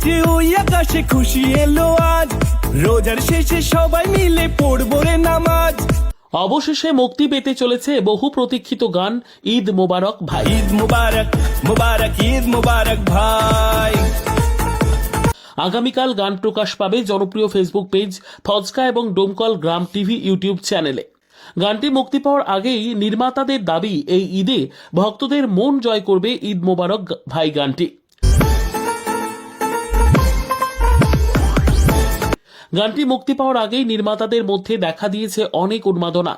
যে ওই আকাশে খুশি এলো আজ, রোজার শেষে সবাই মিলে পড়বো রে নামাজ। অবশেষে মুক্তি পেতে চলেছে বহু প্রতীক্ষিত গান ঈদ মোবারক ভাই। ঈদ মুবারক মুবারক ঈদ মুবারক ভাই। আগামীকাল গান প্রকাশ পাবে জনপ্রিয় ফেসবুক পেজ ফজকা এবং ডোমকল গ্রাম টিভি ইউটিউব চ্যানেলে। গানটি মুক্তি পাওয়ার আগেই নির্মাতাদের দাবি এই ঈদে ভক্তদের মন জয় করবে ঈদ মোবারক ভাই গানটি। গানটি মুক্তি পাওয়ার আগেই নির্মাতাদের মধ্যে দেখা দিয়েছে অনেক উন্মাদনা।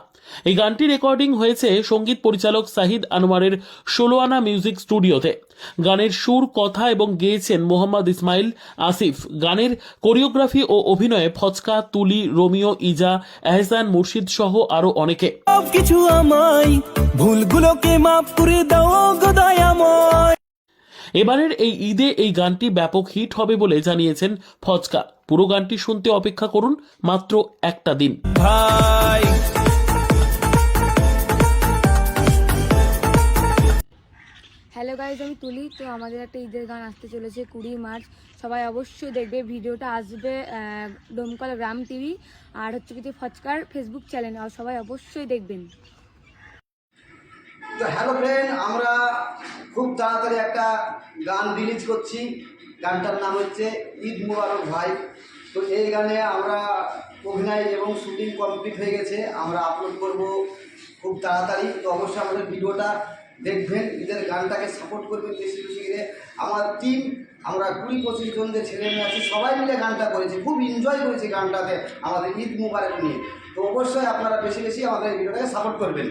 এই গানটি রেকর্ডিং হয়েছে সঙ্গীত পরিচালক সাহিদ আনোয়ারের 16 আনা মিউজিক স্টুডিওতে। গানের সুর, কথা এবং গেয়েছেন মোহাম্মদ ইসমাইল আসিফ। গানের কোরিওগ্রাফি ও অভিনয়ে ফজকা, তুলি, রোমিও, ইজা, এহসান, মুর্শিদ সহ আরো অনেকে। সবকিছু আমায়, ভুলগুলোকে মাফ করে দাও গো দয়াময়। এবারের এই ঈদে এই গানটি ব্যাপক হিট হবে বলে জানিয়েছেন ফজকা। পুরো গানটি শুনতে অপেক্ষা করুন মাত্র একটা দিন ভাই। হ্যালো গাইজ, আমি তুলি। তো আমাদের একটা ঈদের গান আসতে চলেছে 20 মার্চ। সবাই অবশ্যই দেখবে। ভিডিওটা আসবে ডোমকল গ্রাম টিভি আর হচ্ছে কি ফজকার ফেসবুক চ্যানেলে, আর সবাই অবশ্যই দেখবেন। তো হ্যালো ফ্রেন্ড, আমরা খুব তাড়াতাড়ি একটা গান রিলিজ করছি। গানটার নাম হচ্ছে ঈদ মুবারক ভাই। তো এই গানে আমরা অভিনয় এবং শুটিং কমপ্লিট হয়ে গেছে, আমরা আপলোড করব খুব তাড়াতাড়ি। তো অবশ্যই আমাদের ভিডিওটা দেখবেন, ঈদের গানটাকে সাপোর্ট করবেন বেশি বেশি করে। আমার টিম, আমরা 20-25 জন যে ছেলে মেয়ে আছি সবাই মিলে গানটা করেছি, খুব এনজয় করেছি গানটাতে আমাদের ঈদ মুবারক নিয়ে। তো অবশ্যই আপনারা বেশি বেশি আমাদের ভিডিওটাকে সাপোর্ট করবেন।